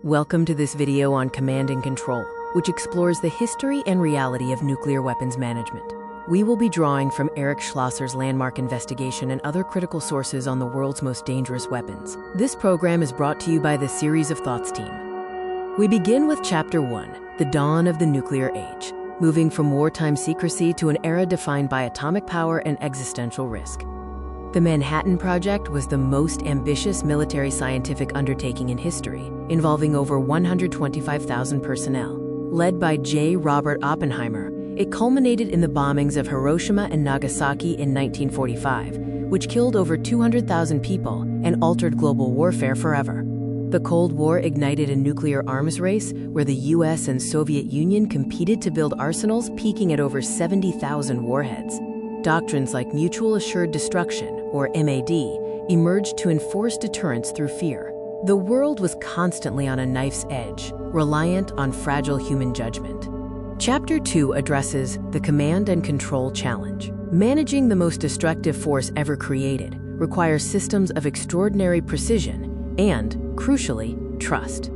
Welcome to this video on command and control, which explores the history and reality of nuclear weapons management. We will be drawing from Eric Schlosser's landmark investigation and other critical sources on the world's most dangerous weapons. This program is brought to you by the Series of Thoughts team. We begin with Chapter 1, the dawn of the nuclear age, moving from wartime secrecy to an era defined by atomic power and existential risk. The Manhattan Project was the most ambitious military scientific undertaking in history, involving over 125,000 personnel. Led by J. Robert Oppenheimer, it culminated in the bombings of Hiroshima and Nagasaki in 1945, which killed over 200,000 people and altered global warfare forever. The Cold War ignited a nuclear arms race where the US and Soviet Union competed to build arsenals peaking at over 70,000 warheads. Doctrines like mutual assured destruction, or MAD, emerged to enforce deterrence through fear. The world was constantly on a knife's edge, reliant on fragile human judgment. Chapter 2 addresses the command and control challenge. Managing the most destructive force ever created requires systems of extraordinary precision and, crucially, trust.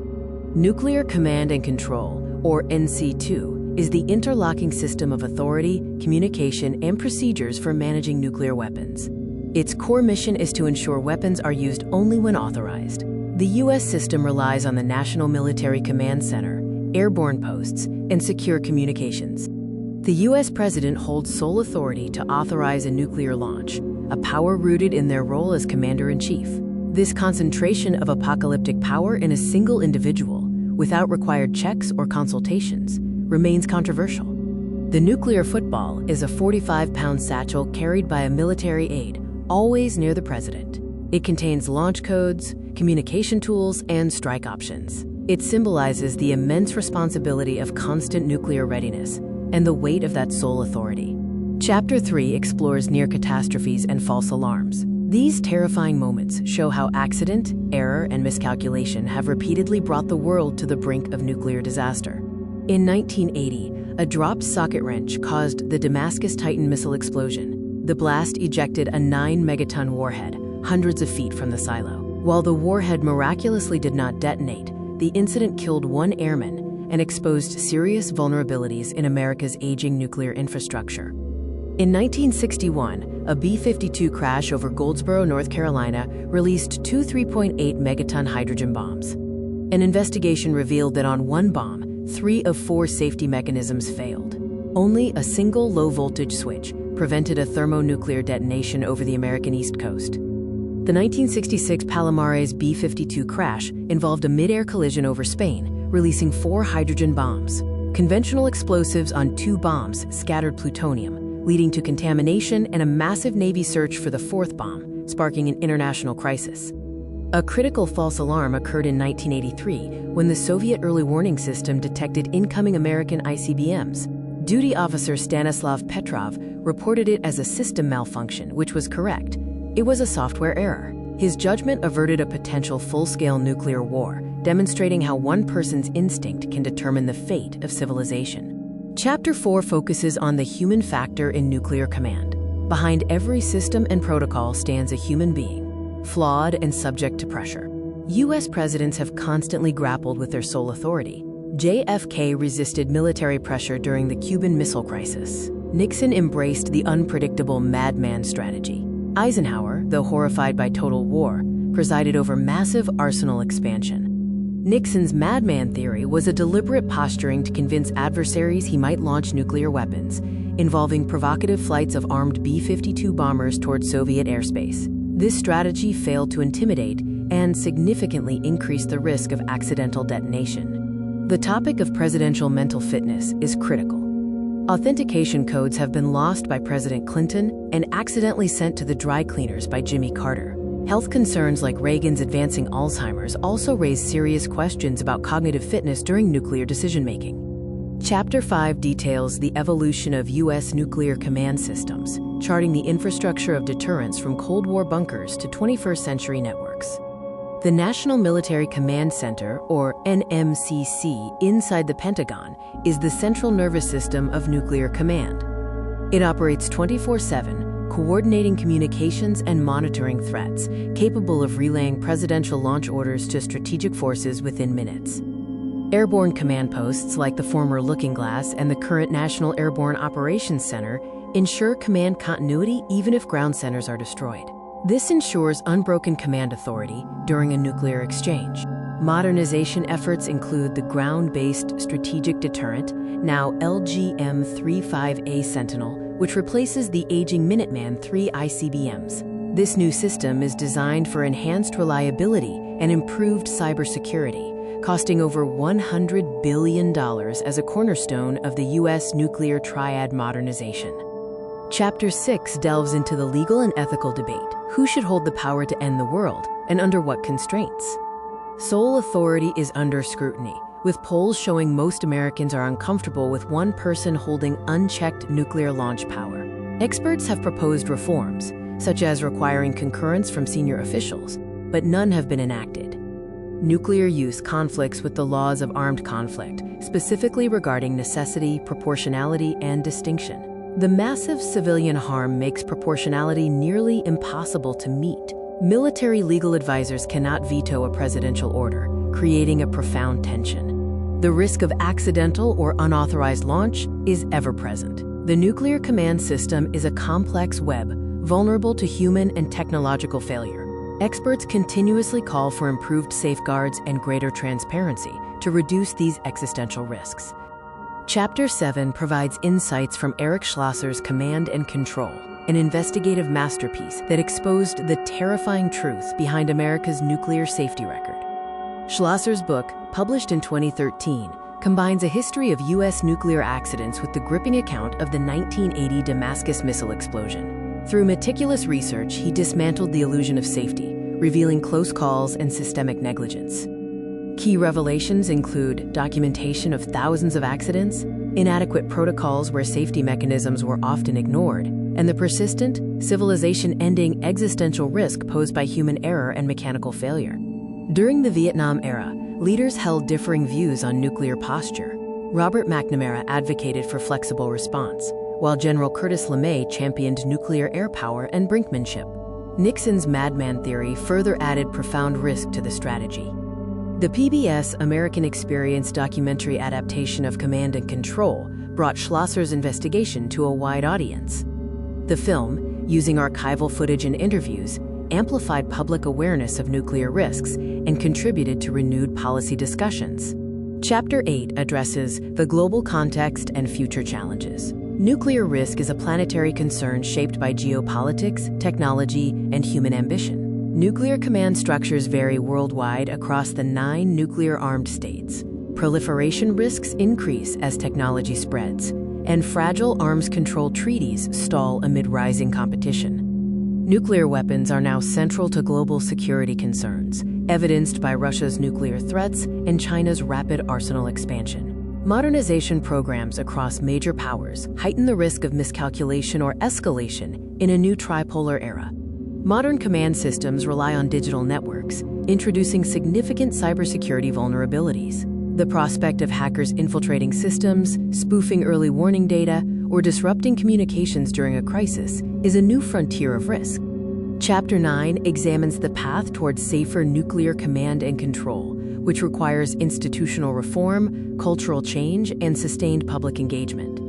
Nuclear command and control, or NC2, is the interlocking system of authority, communication, and procedures for managing nuclear weapons. Its core mission is to ensure weapons are used only when authorized. The U.S. system relies on the National Military Command Center, airborne posts, and secure communications. The U.S. President holds sole authority to authorize a nuclear launch, a power rooted in their role as Commander-in-Chief. This concentration of apocalyptic power in a single individual, without required checks or consultations, remains controversial. The nuclear football is a 45-pound satchel carried by a military aide, always near the president. It contains launch codes, communication tools, and strike options. It symbolizes the immense responsibility of constant nuclear readiness and the weight of that sole authority. Chapter 3 explores near catastrophes and false alarms. These terrifying moments show how accident, error, and miscalculation have repeatedly brought the world to the brink of nuclear disaster. In 1980, a dropped socket wrench caused the Damascus Titan missile explosion. The blast ejected a 9-megaton warhead, hundreds of feet from the silo. While the warhead miraculously did not detonate, the incident killed one airman and exposed serious vulnerabilities in America's aging nuclear infrastructure. In 1961, a B-52 crash over Goldsboro, North Carolina, released two 3.8 megaton hydrogen bombs. An investigation revealed that on one bomb, 3 of 4 safety mechanisms failed. Only a single low-voltage switch prevented a thermonuclear detonation over the American East Coast. The 1966 Palomares B-52 crash involved a mid-air collision over Spain, releasing 4 hydrogen bombs. Conventional explosives on 2 bombs scattered plutonium, leading to contamination and a massive Navy search for the 4th bomb, sparking an international crisis. A critical false alarm occurred in 1983 when the Soviet early warning system detected incoming American ICBMs. Duty officer Stanislav Petrov reported it as a system malfunction, which was correct. It was a software error. His judgment averted a potential full-scale nuclear war, demonstrating how one person's instinct can determine the fate of civilization. Chapter 4 focuses on the human factor in nuclear command. Behind every system and protocol stands a human being, flawed and subject to pressure. U.S. presidents have constantly grappled with their sole authority. JFK resisted military pressure during the Cuban Missile Crisis. Nixon embraced the unpredictable madman strategy. Eisenhower, though horrified by total war, presided over massive arsenal expansion. Nixon's madman theory was a deliberate posturing to convince adversaries he might launch nuclear weapons, involving provocative flights of armed B-52 bombers toward Soviet airspace. This strategy failed to intimidate and significantly increased the risk of accidental detonation. The topic of presidential mental fitness is critical. Authentication codes have been lost by President Clinton and accidentally sent to the dry cleaners by Jimmy Carter. Health concerns like Reagan's advancing Alzheimer's also raise serious questions about cognitive fitness during nuclear decision-making. Chapter 5 details the evolution of U.S. nuclear command systems, charting the infrastructure of deterrence from Cold War bunkers to 21st century networks. The National Military Command Center, or NMCC, inside the Pentagon, is the central nervous system of nuclear command. It operates 24/7, coordinating communications and monitoring threats, capable of relaying presidential launch orders to strategic forces within minutes. Airborne command posts like the former Looking Glass and the current National Airborne Operations Center ensure command continuity even if ground centers are destroyed. This ensures unbroken command authority during a nuclear exchange. Modernization efforts include the ground-based strategic deterrent, now LGM-35A Sentinel, which replaces the aging Minuteman III ICBMs. This new system is designed for enhanced reliability and improved cybersecurity, costing over $100 billion as a cornerstone of the U.S. nuclear triad modernization. Chapter 6 delves into the legal and ethical debate. Who should hold the power to end the world, and under what constraints? Sole authority is under scrutiny, with polls showing most Americans are uncomfortable with one person holding unchecked nuclear launch power. Experts have proposed reforms, such as requiring concurrence from senior officials, but none have been enacted. Nuclear use conflicts with the laws of armed conflict, specifically regarding necessity, proportionality, and distinction. The massive civilian harm makes proportionality nearly impossible to meet. Military legal advisors cannot veto a presidential order, creating a profound tension. The risk of accidental or unauthorized launch is ever present. The nuclear command system is a complex web, vulnerable to human and technological failure. Experts continuously call for improved safeguards and greater transparency to reduce these existential risks. Chapter 7 provides insights from Eric Schlosser's Command and Control, an investigative masterpiece that exposed the terrifying truth behind America's nuclear safety record. Schlosser's book, published in 2013, combines a history of U.S. nuclear accidents with the gripping account of the 1980 Damascus missile explosion. Through meticulous research, he dismantled the illusion of safety, revealing close calls and systemic negligence. Key revelations include documentation of thousands of accidents, inadequate protocols where safety mechanisms were often ignored, and the persistent, civilization-ending existential risk posed by human error and mechanical failure. During the Vietnam era, leaders held differing views on nuclear posture. Robert McNamara advocated for flexible response, while General Curtis LeMay championed nuclear air power and brinkmanship. Nixon's madman theory further added profound risk to the strategy. The PBS American Experience documentary adaptation of Command and Control brought Schlosser's investigation to a wide audience. The film, using archival footage and interviews, amplified public awareness of nuclear risks and contributed to renewed policy discussions. Chapter 8 addresses the global context and future challenges. Nuclear risk is a planetary concern shaped by geopolitics, technology, and human ambition. Nuclear command structures vary worldwide across the 9 nuclear-armed states. Proliferation risks increase as technology spreads, and fragile arms control treaties stall amid rising competition. Nuclear weapons are now central to global security concerns, evidenced by Russia's nuclear threats and China's rapid arsenal expansion. Modernization programs across major powers heighten the risk of miscalculation or escalation in a new tripolar era. Modern command systems rely on digital networks, introducing significant cybersecurity vulnerabilities. The prospect of hackers infiltrating systems, spoofing early warning data, or disrupting communications during a crisis is a new frontier of risk. Chapter 9 examines the path towards safer nuclear command and control, which requires institutional reform, cultural change, and sustained public engagement.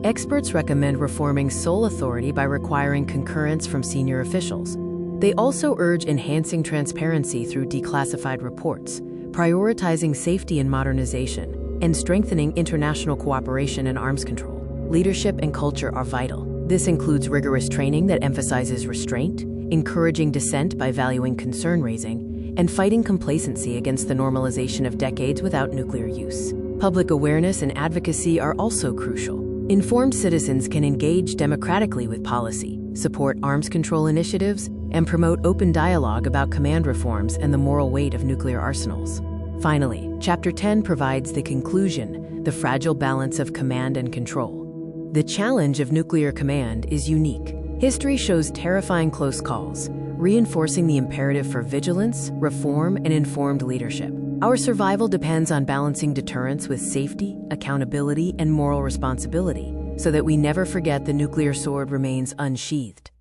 Experts recommend reforming sole authority by requiring concurrence from senior officials. They also urge enhancing transparency through declassified reports, prioritizing safety and modernization, and strengthening international cooperation and arms control. Leadership and culture are vital. This includes rigorous training that emphasizes restraint, encouraging dissent by valuing concern raising, and fighting complacency against the normalization of decades without nuclear use. Public awareness and advocacy are also crucial. Informed citizens can engage democratically with policy, support arms control initiatives, and promote open dialogue about command reforms and the moral weight of nuclear arsenals. Finally, Chapter 10 provides the conclusion, the fragile balance of command and control. The challenge of nuclear command is unique. History shows terrifying close calls, reinforcing the imperative for vigilance, reform, and informed leadership. Our survival depends on balancing deterrence with safety, accountability, and moral responsibility, so that we never forget the nuclear sword remains unsheathed.